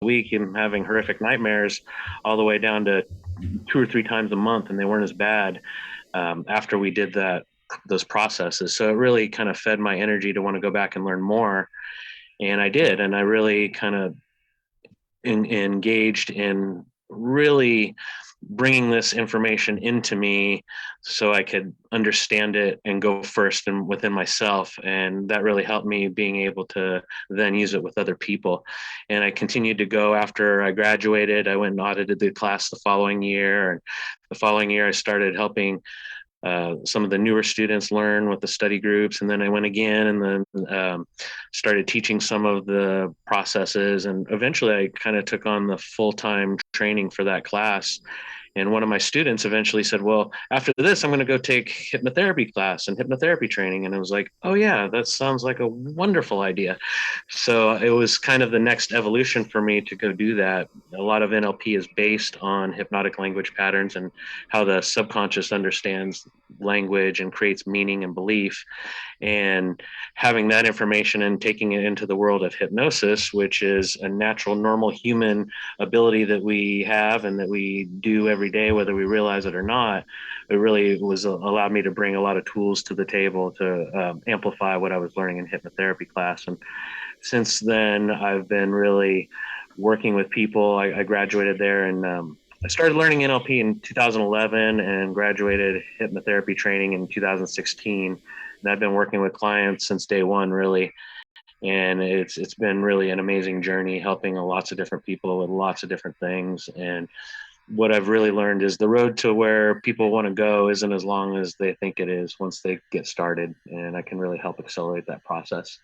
a week and having horrific nightmares all the way down to 2 or 3 times a month, and they weren't as bad after we did those processes. So it really kind of fed my energy to want to go back and learn more. And I did. And I really kind of engaged in really bringing this information into me so I could understand it and go first and within myself. And that really helped me being able to then use it with other people. And I continued to go after I graduated. I went and audited the class the following year. And the following year, I started helping some of the newer students learn with the study groups. And then I went again and then started teaching some of the processes. And eventually I kind of took on the full-time training for that class. And one of my students eventually said, well, after this, I'm going to go take hypnotherapy class and hypnotherapy training. And I was like, oh yeah, that sounds like a wonderful idea. So it was kind of the next evolution for me to go do that. A lot of NLP is based on hypnotic language patterns and how the subconscious understands language and creates meaning and belief. And having that information and taking it into the world of hypnosis, which is a natural, normal human ability that we have and that we do every day, whether we realize it or not, it really was allowed me to bring a lot of tools to the table to amplify what I was learning in hypnotherapy class. And since then, I've been really working with people. I graduated there and I started learning NLP in 2011 and graduated hypnotherapy training in 2016. And I've been working with clients since day one, really. And it's been really an amazing journey, helping lots of different people with lots of different things. And what I've really learned is the road to where people want to go isn't as long as they think it is once they get started. And I can really help accelerate that process.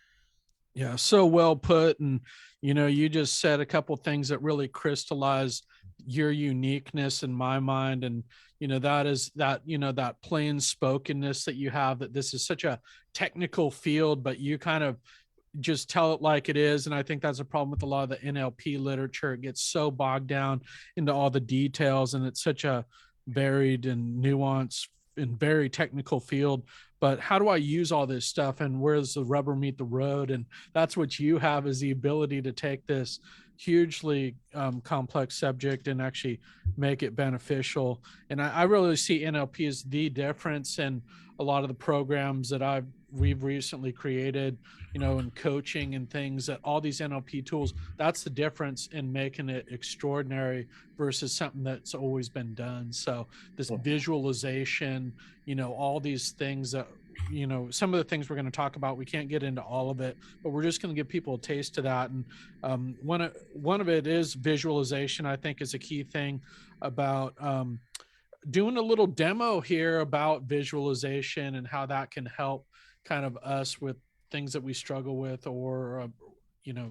Yeah, so well put. And, you just said a couple things that really crystallize your uniqueness in my mind. And, that is that, that plain spokenness that you have, that this is such a technical field, but you kind of just tell it like it is. And I think that's a problem with a lot of the NLP literature. It gets so bogged down into all the details, and it's such a varied and nuanced and very technical field. But how do I use all this stuff, and where does the rubber meet the road? And that's what you have, is the ability to take this hugely complex subject and actually make it beneficial. And I really see NLP as the difference in a lot of the programs that we've recently created, in coaching and things, that all these NLP tools, that's the difference in making it extraordinary versus something that's always been done. So this visualization, all these things that, some of the things we're going to talk about, we can't get into all of it, but we're just going to give people a taste of that. And one of it is visualization. I think is a key thing about doing a little demo here about visualization and how that can help kind of us with things that we struggle with. Or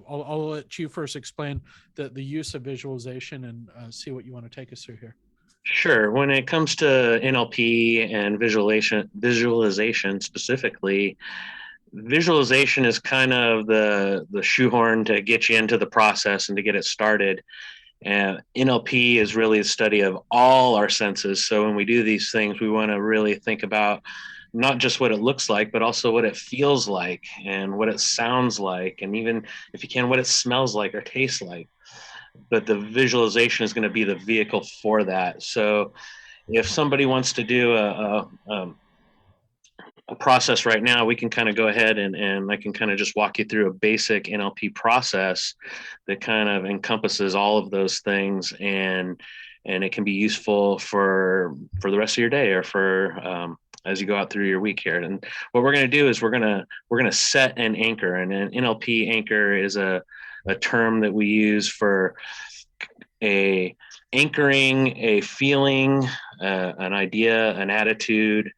I'll let you first explain the use of visualization and see what you want to take us through here. Sure. When it comes to NLP and visualization specifically, visualization is kind of the shoehorn to get you into the process and to get it started. And NLP is really the study of all our senses. So when we do these things, we want to really think about not just what it looks like, but also what it feels like and what it sounds like. And even if you can, what it smells like or tastes like. But the visualization is going to be the vehicle for that. So if somebody wants to do a process right now, we can kind of go ahead and I can kind of just walk you through a basic NLP process that kind of encompasses all of those things, and it can be useful for the rest of your day or for as you go out through your week here. And what we're going to do is we're going to set an anchor, and an NLP anchor is a term that we use for anchoring a feeling, an idea, an attitude.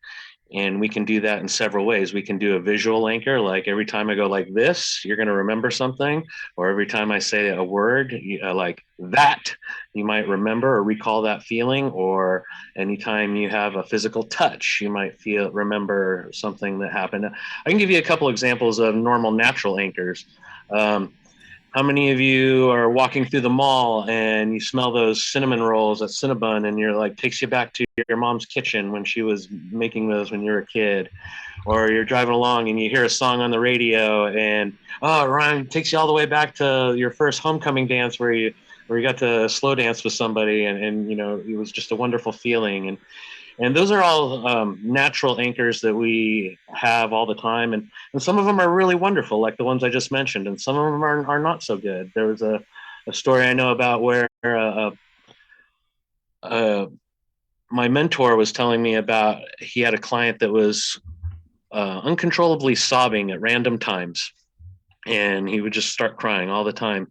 And we can do that in several ways. We can do a visual anchor, like every time I go like this, you're going to remember something. Or every time I say a word like that, you might remember or recall that feeling. Or anytime you have a physical touch, you might remember something that happened. I can give you a couple examples of normal natural anchors. How many of you are walking through the mall and you smell those cinnamon rolls at Cinnabon and you're like, takes you back to your mom's kitchen when she was making those when you were a kid? Or you're driving along and you hear a song on the radio and, oh, Ryan, takes you all the way back to your first homecoming dance where you got to slow dance with somebody and you know, it was just a wonderful feeling. And those are all natural anchors that we have all the time. And some of them are really wonderful, like the ones I just mentioned. And some of them are not so good. There was a story I know about where my mentor was telling me about, he had a client that was uncontrollably sobbing at random times. And he would just start crying all the time.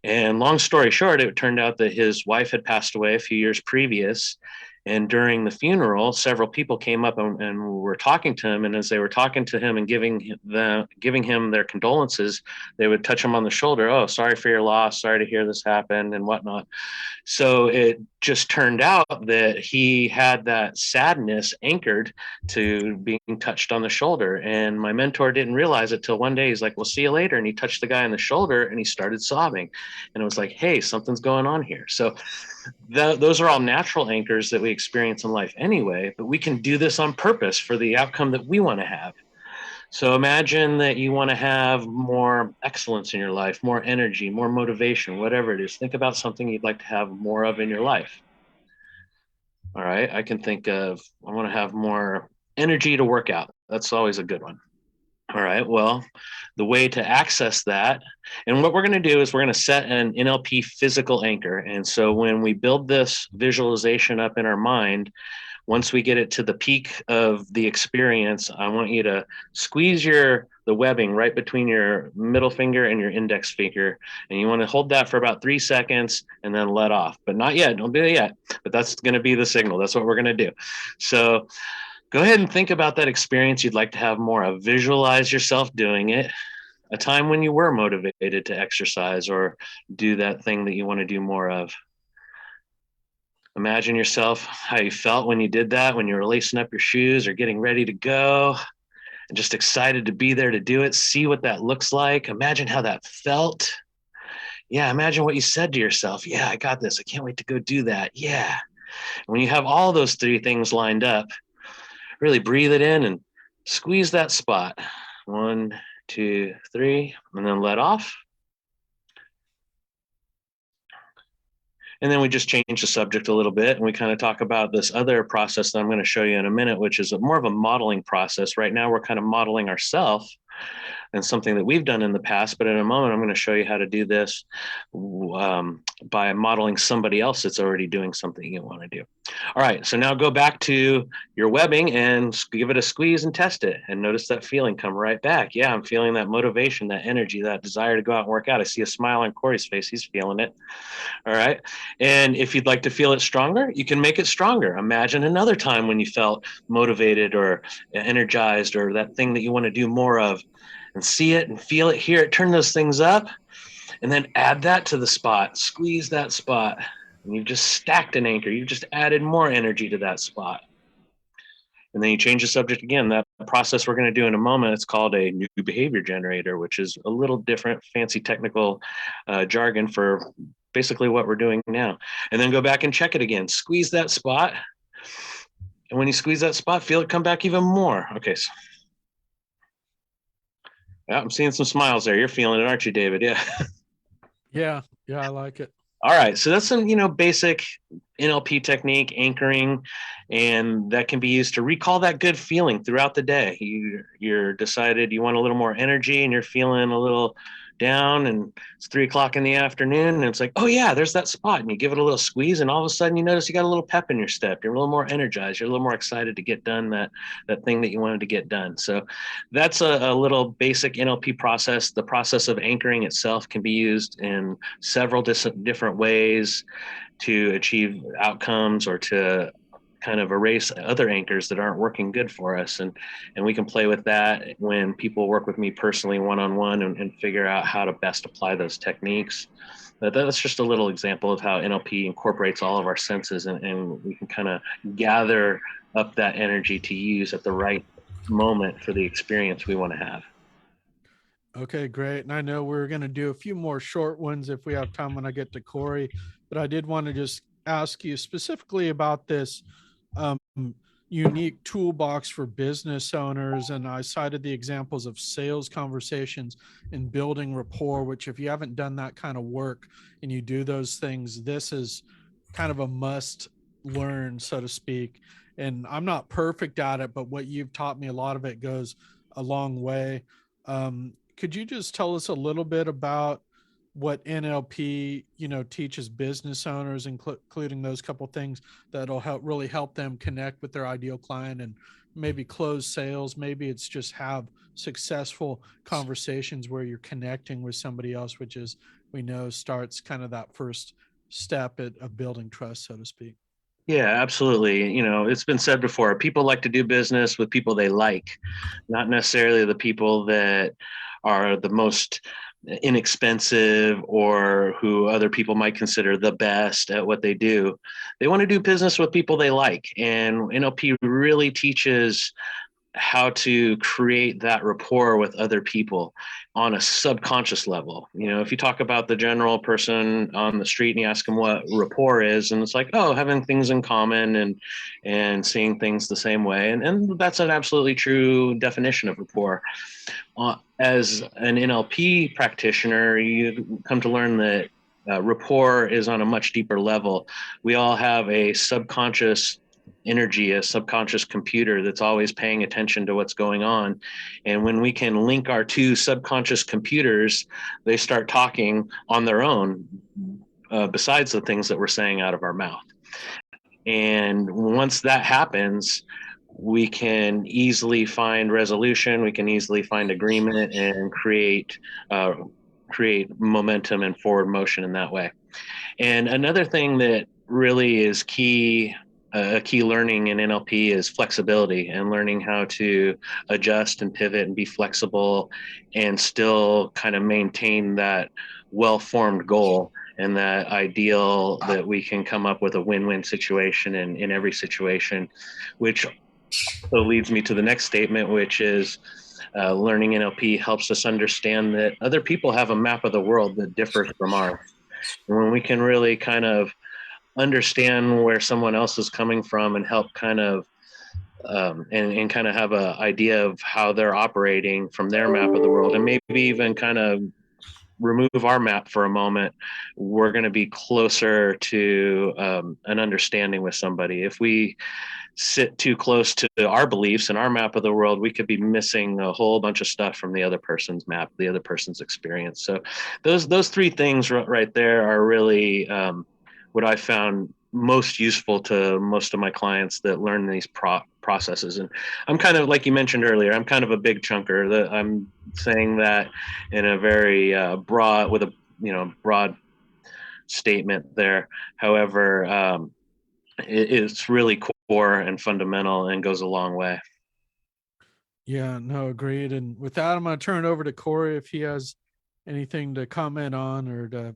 And long story short, it turned out that his wife had passed away a few years previous. And during the funeral, several people came up and were talking to him. And as they were talking to him and giving him their condolences, they would touch him on the shoulder. Oh, sorry for your loss. Sorry to hear this happen and whatnot. So it just turned out that he had that sadness anchored to being touched on the shoulder. And my mentor didn't realize it till one day. He's like, "We'll see you later." And he touched the guy on the shoulder and he started sobbing. And it was like, hey, something's going on here. So those are all natural anchors that we experience in life anyway, but we can do this on purpose for the outcome that we want to have. So imagine that you want to have more excellence in your life, more energy, more motivation, whatever it is. Think about something you'd like to have more of in your life. All right. I can think of, I want to have more energy to work out. That's always a good one. All right. Well, the way to access that, and what we're going to do is we're going to set an NLP physical anchor. And so when we build this visualization up in our mind, once we get it to the peak of the experience, I want you to squeeze the webbing right between your middle finger and your index finger. And you want to hold that for about 3 seconds and then let off, but not yet. Don't do it yet, but that's going to be the signal. That's what we're going to do. So go ahead and think about that experience you'd like to have more of. Visualize yourself doing it, a time when you were motivated to exercise or do that thing that you want to do more of. Imagine yourself, how you felt when you did that, when you were lacing up your shoes or getting ready to go, and just excited to be there to do it. See what that looks like. Imagine how that felt. Yeah, imagine what you said to yourself. Yeah, I got this. I can't wait to go do that. Yeah. When you have all those 3 things lined up, really breathe it in and squeeze that spot. 1, 2, 3, and then let off. And then we just change the subject a little bit and we kind of talk about this other process that I'm going to show you in a minute, which is more of a modeling process. Right now, we're kind of modeling ourselves and something that we've done in the past. But in a moment, I'm going to show you how to do this by modeling somebody else that's already doing something you want to do. All right, so now go back to your webbing and give it a squeeze and test it. And notice that feeling come right back. Yeah, I'm feeling that motivation, that energy, that desire to go out and work out. I see a smile on Corey's face. He's feeling it. All right. And if you'd like to feel it stronger, you can make it stronger. Imagine another time when you felt motivated or energized or that thing that you want to do more of, and see it and feel it, hear it, turn those things up, and then add that to the spot, squeeze that spot. And you've just stacked an anchor. You've just added more energy to that spot. And then you change the subject again. That process we're going to do in a moment, it's called a new behavior generator, which is a little different, fancy technical jargon for basically what we're doing now. And then go back and check it again. Squeeze that spot. And when you squeeze that spot, feel it come back even more. Okay. So, yeah, I'm seeing some smiles there. You're feeling it, aren't you, David? Yeah. Yeah. Yeah. I like it. All right. So that's some, basic NLP technique, anchoring, and that can be used to recall that good feeling throughout the day. You're decided you want a little more energy and you're feeling a little down and it's 3 o'clock in the afternoon and it's like, oh yeah, there's that spot. And you give it a little squeeze and all of a sudden you notice you got a little pep in your step. You're a little more energized. You're a little more excited to get done that thing that you wanted to get done. So that's a little basic NLP process. The process of anchoring itself can be used in several different ways to achieve outcomes or to kind of erase other anchors that aren't working good for us. And we can play with that when people work with me personally one-on-one and figure out how to best apply those techniques. But that's just a little example of how NLP incorporates all of our senses and we can kind of gather up that energy to use at the right moment for the experience we want to have. Okay, great. And I know we're going to do a few more short ones if we have time when I get to Corey, but I did want to just ask you specifically about this um, unique toolbox for business owners. And I cited the examples of sales conversations and building rapport, which, if you haven't done that kind of work and you do those things, this is kind of a must learn, so to speak. And I'm not perfect at it, but what you've taught me, a lot of it goes a long way. Could you just tell us a little bit about what NLP, teaches business owners, including those couple things that'll really help them connect with their ideal client and maybe close sales? Maybe it's just have successful conversations where you're connecting with somebody else, which is, we know, starts kind of that first step of building trust, so to speak. Yeah, absolutely. It's been said before, people like to do business with people they like, not necessarily the people that are the most inexpensive or who other people might consider the best at what they do. They want to do business with people they like. And NLP really teaches how to create that rapport with other people on a subconscious level. If you talk about the general person on the street and you ask them what rapport is, and it's like, oh, having things in common and seeing things the same way. And that's an absolutely true definition of rapport. As an NLP practitioner, you come to learn that rapport is on a much deeper level. We all have a subconscious energy, a subconscious computer that's always paying attention to what's going on. And when we can link our two subconscious computers, they start talking on their own, besides the things that we're saying out of our mouth. And once that happens, we can easily find resolution. We can easily find agreement and create momentum and forward motion in that way. And another thing that really is key, a key learning in NLP, is flexibility and learning how to adjust and pivot and be flexible and still kind of maintain that well-formed goal and that ideal that we can come up with a win-win situation in every situation, which so leads me to the next statement, which is learning NLP helps us understand that other people have a map of the world that differs from ours. And when we can really kind of understand where someone else is coming from and help kind of and kind of have an idea of how they're operating from their map of the world, and maybe even kind of remove our map for a moment, we're going to be closer to an understanding with somebody. If we sit too close to our beliefs and our map of the world, we could be missing a whole bunch of stuff from the other person's map, the other person's experience. So those three things right there are really what I found most useful to most of my clients that learn these processes. And I'm kind of, like you mentioned earlier, I'm kind of a big chunker. That I'm saying that in a very broad, with a broad statement there. However, it's really core and fundamental and goes a long way. Yeah, no, agreed. And with that, I'm going to turn it over to Corey if he has anything to comment on, or to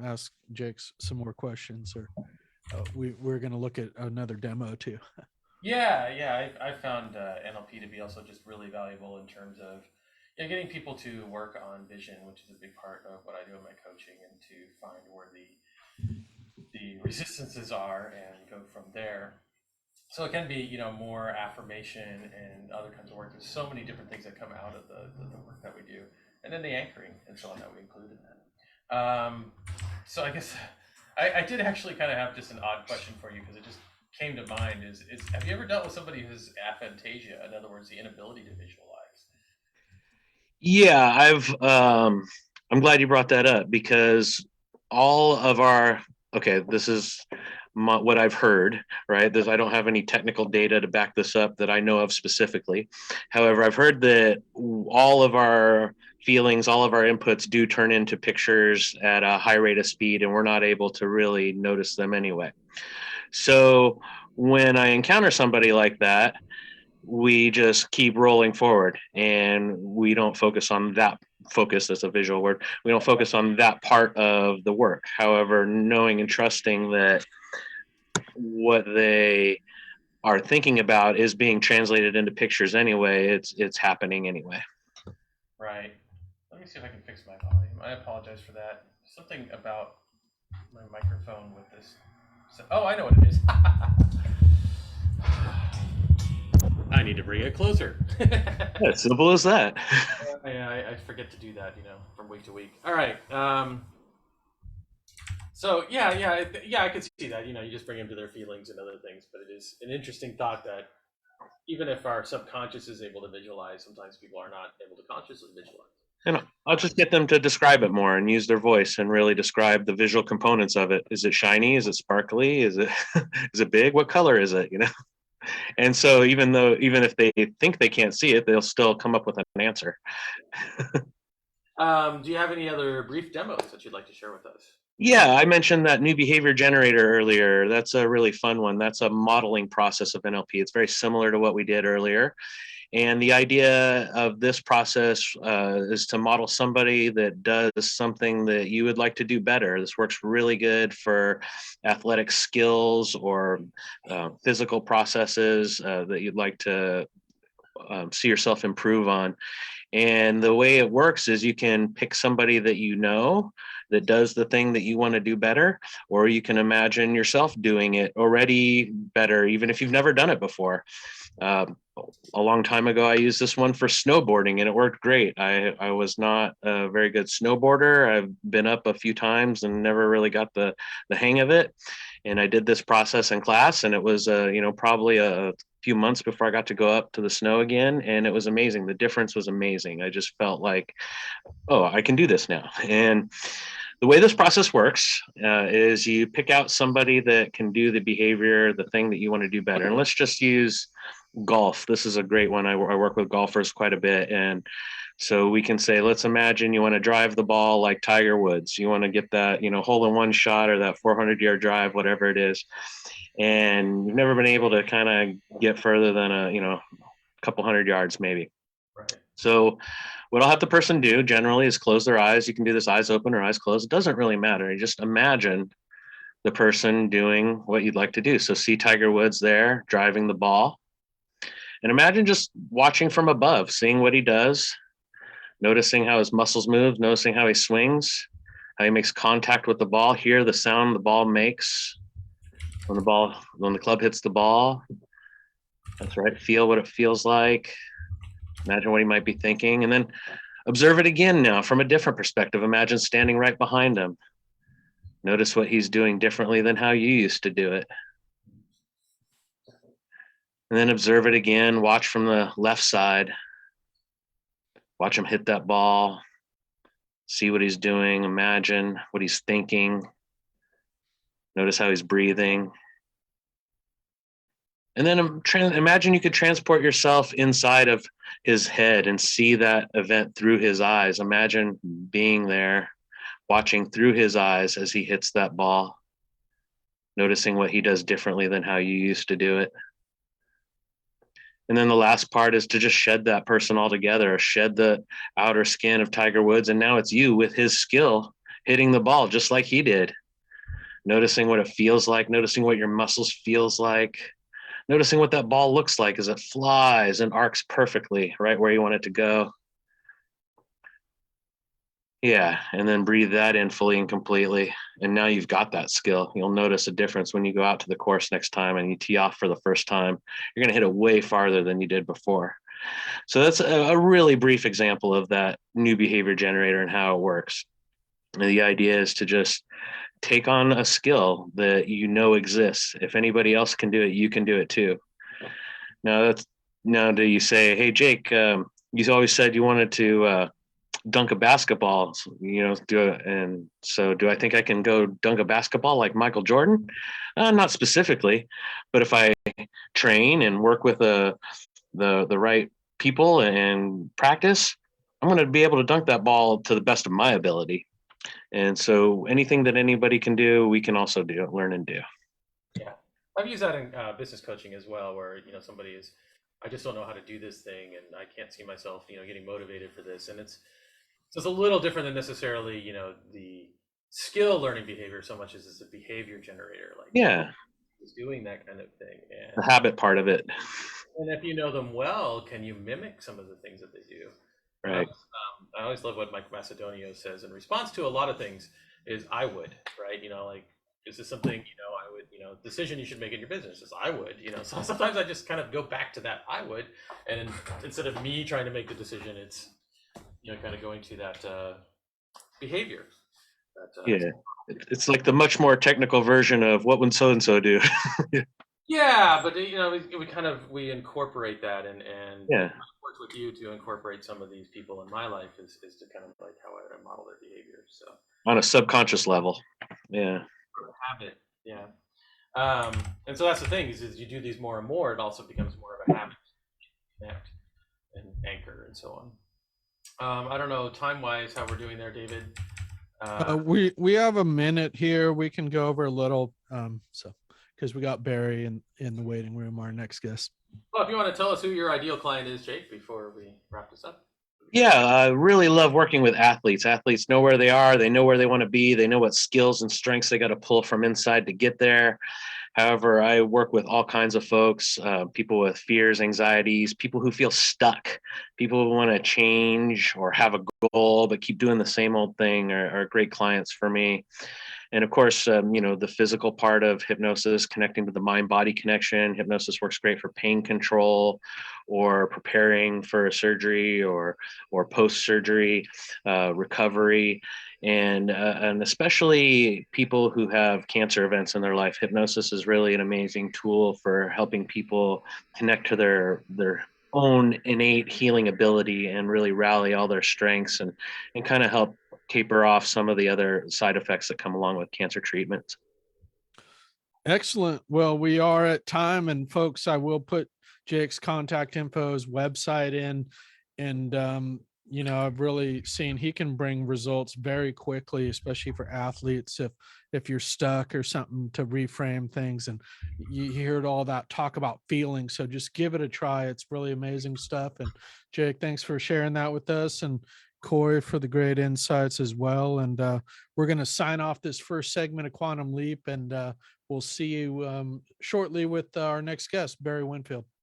ask Jake some more questions, or we're going to look at another demo too. Yeah, yeah, I found NLP to be also just really valuable in terms of getting people to work on vision, which is a big part of what I do in my coaching, and to find where the resistances are and go from there. So it can be, more affirmation and other kinds of work. There's so many different things that come out of the work that we do, and then the anchoring and so on that we include in that. So I guess I did actually kind of have just an odd question for you, because it just came to mind. Is have you ever dealt with somebody who's aphantasia? In other words, the inability to visualize. Yeah, I'm glad you brought that up, because all of our, okay, this is what I've heard, right? I don't have any technical data to back this up that I know of specifically. However, I've heard that all of our feelings, all of our inputs do turn into pictures at a high rate of speed, and we're not able to really notice them anyway. So when I encounter somebody like that, we just keep rolling forward, and we don't focus on that. Focus as a visual word. We don't focus on that part of the work. However, knowing and trusting that what they are thinking about is being translated into pictures anyway, it's happening anyway. Right. Let me me see if I can fix my volume. I apologize for that. Something about my microphone with this. Oh, I know what it is. I need to bring it closer. Yeah, simple as that. I forget to do that, from week to week. All right. So I could see that. You just bring them to their feelings and other things, but it is an interesting thought that even if our subconscious is able to visualize, sometimes people are not able to consciously visualize. And I'll just get them to describe it more and use their voice and really describe the visual components of it. Is it shiny? Is it sparkly? Is it is it big? What color is it? And so even if they think they can't see it, they'll still come up with an answer. Do you have any other brief demos that you'd like to share with us? Yeah, I mentioned that new behavior generator earlier. That's a really fun one. That's a modeling process of NLP. It's very similar to what we did earlier. And the idea of this process is to model somebody that does something that you would like to do better. This works really good for athletic skills or physical processes that you'd like to see yourself improve on. And the way it works is you can pick somebody that you know that does the thing that you want to do better, or you can imagine yourself doing it already better, even if you've never done it before. A long time ago, I used this one for snowboarding and it worked great. I was not a very good snowboarder. I've been up a few times and never really got the hang of it. And I did this process in class, and it was probably a few months before I got to go up to the snow again, and it was amazing. The difference was amazing. I just felt like, oh, I can do this now. And the way this process works is you pick out somebody that can do the behavior, the thing that you want to do better. And let's just use golf. This is a great one. I work with golfers quite a bit. And so we can say, let's imagine you want to drive the ball like Tiger Woods. You want to get that, hole-in-one shot or that 400-yard drive, whatever it is. And you've never been able to kind of get further than a couple hundred yards maybe. Right. So what I'll have the person do generally is close their eyes. You can do this eyes open or eyes closed. It doesn't really matter. You just imagine the person doing what you'd like to do. So see Tiger Woods there driving the ball. And imagine just watching from above, seeing what he does, noticing how his muscles move, noticing how he swings, how he makes contact with the ball, hear the sound the ball makes when the club hits the ball. That's right. Feel what it feels like. Imagine what he might be thinking, and then observe it again now from a different perspective. Imagine standing right behind him. Notice what he's doing differently than how you used to do it. And then observe it again. Watch from the left side. Watch him hit that ball. See what he's doing. Imagine what he's thinking. Notice how he's breathing. And then imagine you could transport yourself inside of his head and see that event through his eyes. Imagine being there, watching through his eyes as he hits that ball, noticing what he does differently than how you used to do it. And then the last part is to just shed that person altogether, shed the outer skin of Tiger Woods. And now it's you with his skill hitting the ball just like he did. Noticing what it feels like, noticing what your muscles feels like, noticing what that ball looks like as it flies and arcs perfectly right where you want it to go. Yeah, and then breathe that in fully and completely. And now you've got that skill. You'll notice a difference when you go out to the course next time and you tee off for the first time. You're going to hit it way farther than you did before. So that's a really brief example of that new behavior generator and how it works. And the idea is to just take on a skill that exists. If anybody else can do it, you can do it too. Now do you say, hey, Jake, you always said you wanted to dunk a basketball, do it. And so do I think I can go dunk a basketball like Michael Jordan? Not specifically, but if I train and work with the right people and practice, I'm going to be able to dunk that ball to the best of my ability. And so anything that anybody can do, we can also learn and do. Yeah. I've used that in business coaching as well, where, somebody is, I just don't know how to do this thing and I can't see myself, getting motivated for this. And it's a little different than necessarily, the skill learning behavior so much as it's a behavior generator. Like, yeah, is doing that kind of thing. And the habit part of it. And if you know them well, can you mimic some of the things that they do? Right. I always love what Mike Macedonio says in response to a lot of things is I would, right? Like, is this something, I would, decision you should make in your business is I would, so sometimes I just kind of go back to that I would, and instead of me trying to make the decision, it's, kind of going to that behavior. Yeah. It's like the much more technical version of what would so and so do. Yeah, but we incorporate that, and Yeah. worked with you to incorporate some of these people in my life is to kind of like how I model their behavior. So On a subconscious level. Yeah. habit, yeah. And so that's the thing is you do these more and more, it also becomes more of a habit, connect and anchor and so on. I don't know time wise how we're doing there, David. We have a minute here. We can go over a little, so because we got Barry in the waiting room, our next guest. Well, if you want to tell us who your ideal client is, Jake, before we wrap this up. Yeah, I really love working with athletes. Athletes know where they are. They know where they want to be. They know what skills and strengths they got to pull from inside to get there. However, I work with all kinds of folks, people with fears, anxieties, people who feel stuck, people who want to change or have a goal but keep doing the same old thing are great clients for me. And of course, the physical part of hypnosis, connecting to the mind-body connection. Hypnosis works great for pain control or preparing for a surgery or post-surgery recovery. And especially people who have cancer events in their life. Hypnosis is really an amazing tool for helping people connect to their own innate healing ability and really rally all their strengths and kind of help taper off some of the other side effects that come along with cancer treatments. Excellent. Well, we are at time, and folks, I will put Jake's contact info, his website in, and I've really seen he can bring results very quickly, especially for athletes. If you're stuck or something, to reframe things, and you heard all that talk about feeling, so just give it a try. It's really amazing stuff. And Jake, thanks for sharing that with us, and Corey for the great insights as well. And we're going to sign off this first segment of Quantum Leap, and we'll see you shortly with our next guest, Barry Winfield.